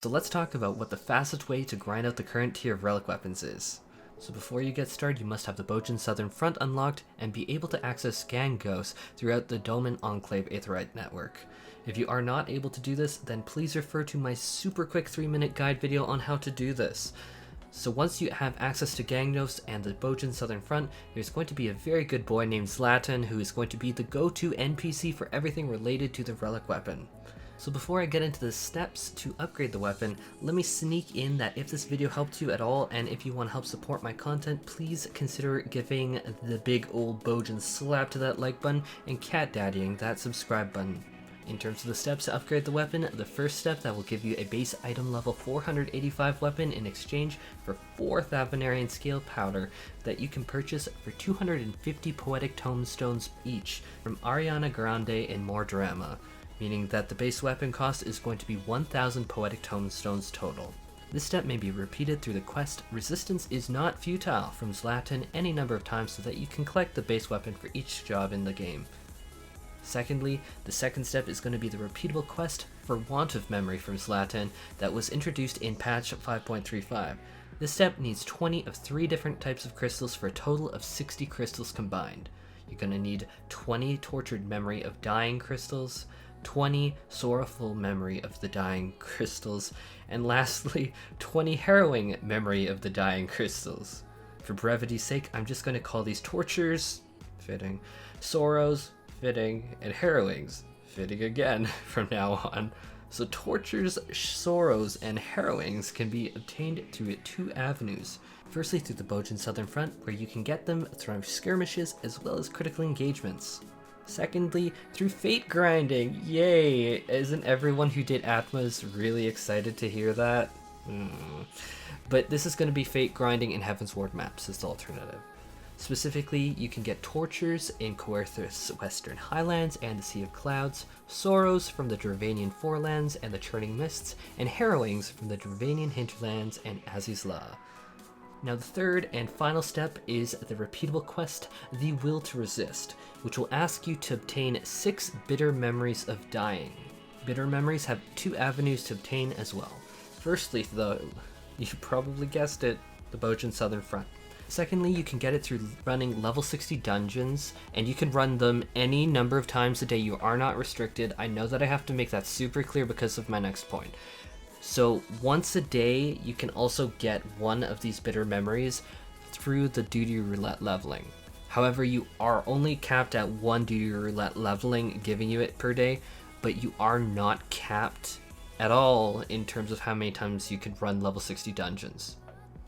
So let's talk about what the fastest way to grind out the current tier of relic weapons is. So before you get started, you must have the Bozjan Southern Front unlocked and be able to access scan ghosts throughout the Doman Enclave Aetheryte network. If you are not able to do this, then please refer to my super quick 3-minute guide video on how to do this. So once you have access to Gangnos and the Bozjan Southern Front, there's going to be a very good boy named Zlatan who is going to be the go-to NPC for everything related to the relic weapon. So before I get into the steps to upgrade the weapon, let me sneak in that if this video helped you at all and if you want to help support my content, please consider giving the big old Bozjan slap to that like button and cat daddying that subscribe button. In terms of the steps to upgrade the weapon, the first step that will give you a base item level 485 weapon in exchange for 4 Thavanarian scale powder that you can purchase for 250 poetic tomestones each from Ariana Grande in More Drama, meaning that the base weapon cost is going to be 1000 poetic tomestones total. This step may be repeated through the quest Resistance is Not Futile from Zlatan any number of times so that you can collect the base weapon for each job in the game. Secondly, the second step is going to be the repeatable quest for Want of Memory from Zlatan that was introduced in patch 5.35. This step needs 20 of 3 different types of crystals for a total of 60 crystals combined. You're going to need 20 Tortured Memory of Dying crystals, 20 Sorrowful Memory of the Dying crystals, and lastly, 20 Harrowing Memory of the Dying crystals. For brevity's sake, I'm just going to call these Tortures, fitting, Sorrows, fitting, and Harrowings, fitting again from now on. So Tortures, Sorrows, and Harrowings can be obtained through 2 avenues. Firstly, through the Bozjan Southern Front, where you can get them through skirmishes as well as critical engagements. Secondly, through fate grinding. Yay! Isn't everyone who did Atmas really excited to hear that? But this is going to be fate grinding in Heaven's Ward maps as the alternative. Specifically, you can get Tortures in Coerthus Western Highlands and the Sea of Clouds, Sorrows from the Dravanian Forelands and the Churning Mists, and Harrowings from the Dravanian Hinterlands and Azizla. Now the third and final step is the repeatable quest, The Will to Resist, which will ask you to obtain 6 Bitter Memories of Dying. Bitter Memories have 2 avenues to obtain as well. Firstly, though, you probably guessed it, the Bozjan Southern Front. Secondly, you can get it through running level 60 dungeons, and you can run them any number of times a day. You are not restricted. I know that I have to make that super clear because of my next point. So once a day, you can also get one of these bitter memories through the duty roulette leveling. However, you are only capped at 1 duty roulette leveling giving you it per day, but you are not capped at all in terms of how many times you can run level 60 dungeons.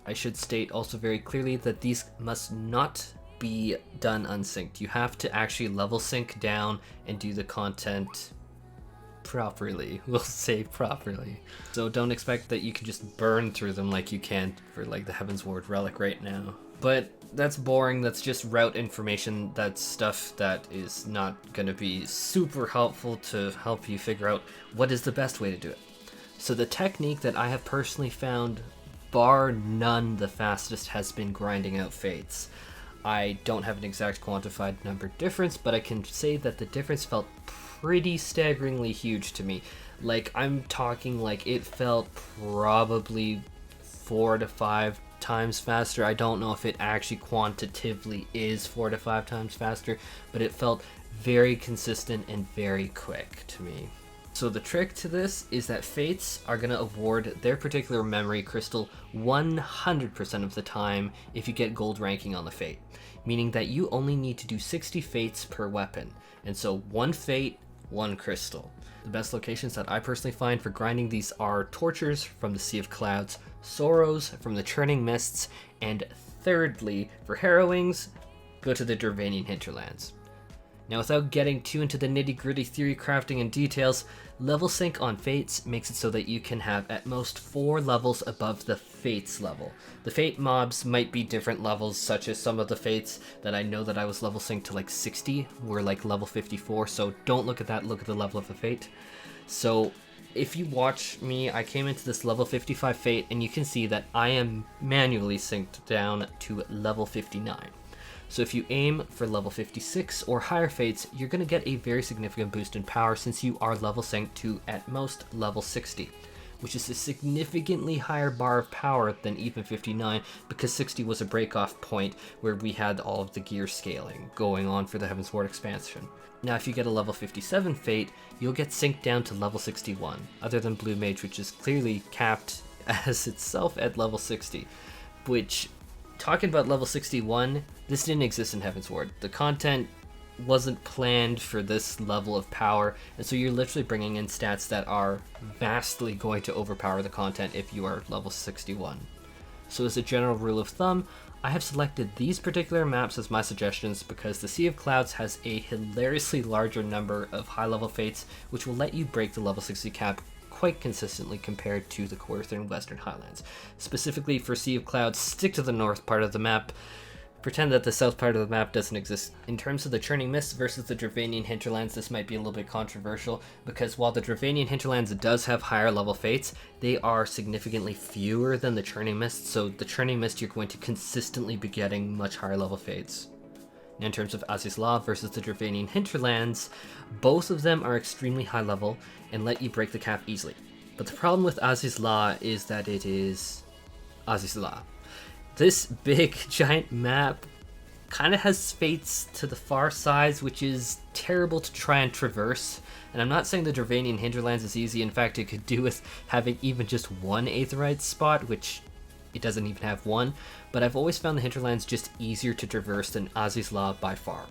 I should state also very clearly that these must not be done unsynced. You have to actually level sync down and do the content properly. We'll say properly. So don't expect that you can just burn through them like you can for like the Heaven's Ward Relic right now. But that's boring. That's just route information. That's stuff that is not going to be super helpful to help you figure out what is the best way to do it. So the technique that I have personally found, bar none, the fastest has been grinding out fates. I don't have an exact quantified number difference, but I can say that the difference felt pretty staggeringly huge to me. Like, I'm talking like it felt probably 4 to 5 times faster. I don't know if it actually quantitatively is 4 to 5 times faster, but it felt very consistent and very quick to me. So the trick to this is that fates are going to award their particular memory crystal 100% of the time if you get gold ranking on the fate, meaning that you only need to do 60 fates per weapon, and so 1 fate, 1 crystal. The best locations that I personally find for grinding these are Tortures from the Sea of Clouds, Sorrows from the Churning Mists, and thirdly, for Harrowings, go to the Dravanian Hinterlands. Now, without getting too into the nitty-gritty theory crafting and details, level sync on Fates makes it so that you can have at most 4 levels above the Fates level. The Fate mobs might be different levels, such as some of the Fates that I know that I was level synced to like 60 were like level 54, so don't look at that, look at the level of the Fate. So if you watch me, I came into this level 55 Fate, and you can see that I am manually synced down to level 59. So if you aim for level 56 or higher fates, you're going to get a very significant boost in power since you are level synced to at most level 60. which is a significantly higher bar of power than even 59, because 60 was a break-off point where we had all of the gear scaling going on for the Heavensward expansion. Now if you get a level 57 Fate, you'll get synced down to level 61, other than Blue Mage, which is clearly capped as itself at level 60, which, talking about level 61, this didn't exist in Heavensward. The content wasn't planned for this level of power, and so you're literally bringing in stats that are vastly going to overpower the content if you are level 61. So as a general rule of thumb, I have selected these particular maps as my suggestions because the Sea of Clouds has a hilariously larger number of high-level fates, which will let you break the level 60 cap quite consistently compared to the Northern Western Highlands. Specifically for Sea of Clouds, stick to the north part of the map. Pretend that the south part of the map doesn't exist. In terms of the Churning Mist versus the Dravanian Hinterlands, this might be a little bit controversial, because while the Dravanian Hinterlands does have higher level fates, they are significantly fewer than the Churning Mist, so the Churning Mist you're going to consistently be getting much higher level fates. Now in terms of Azizla versus the Dravanian Hinterlands, both of them are extremely high level and let you break the cap easily. But the problem with Azizla is that it is Azizla. This big giant map kind of has fates to the far sides, which is terrible to try and traverse. And I'm not saying the Dravanian Hinterlands is easy. In fact, it could do with having even just one Aetheryte spot, which it doesn't even have one. But I've always found the Hinterlands just easier to traverse than Azizla by far.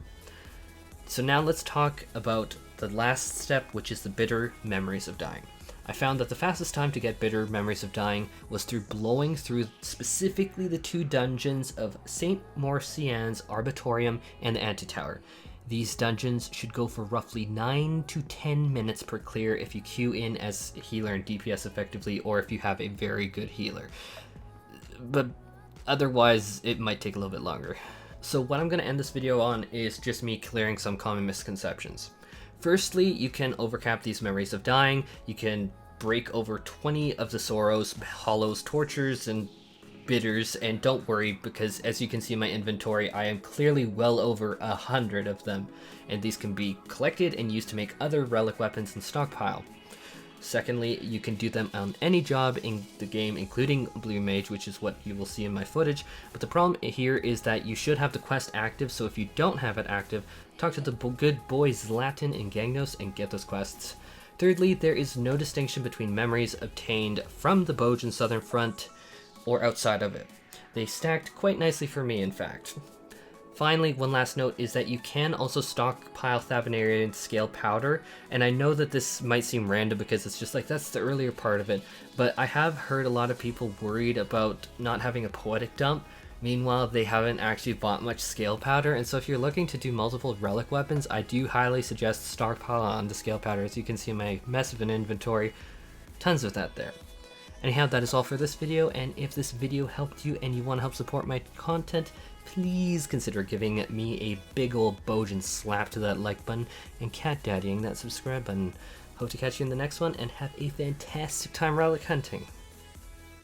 So now let's talk about the last step, which is the Bitter Memories of Dying. I found that the fastest time to get Bitter Memories of Dying was through blowing through specifically the two dungeons of St. Morcian's Arbitorium and the Antitower. These dungeons should go for roughly 9 to 10 minutes per clear if you queue in as a healer and DPS effectively, or if you have a very good healer. But otherwise, it might take a little bit longer. So what I'm going to end this video on is just me clearing some common misconceptions. Firstly, you can overcap these Memories of Dying. You can break over 20 of the Sorrows, Hollows, Tortures, and Bitters, and don't worry, because as you can see in my inventory, I am clearly well over 100 of them, and these can be collected and used to make other relic weapons and stockpile. Secondly, you can do them on any job in the game, including Blue Mage, which is what you will see in my footage. But the problem here is that you should have the quest active, so if you don't have it active, talk to the good boy Zlatan in Gangnos and get those quests. Thirdly, there is no distinction between memories obtained from the bozjan Southern Front or outside of it. They stacked quite nicely for me, in fact. Finally, one last note is that you can also stockpile Thavenarian scale powder, and I know that this might seem random because it's just like that's the earlier part of it, but I have heard a lot of people worried about not having a poetic dump. Meanwhile, they haven't actually bought much scale powder, and so if you're looking to do multiple relic weapons, I do highly suggest stockpile on the scale powder. As you can see in my mess of an inventory, tons of that there. Anyhow, that is all for this video, and if this video helped you and you want to help support my content, please consider giving me a big ol' bozjan slap to that like button and cat daddying that subscribe button. Hope to catch you in the next one, and have a fantastic time relic hunting.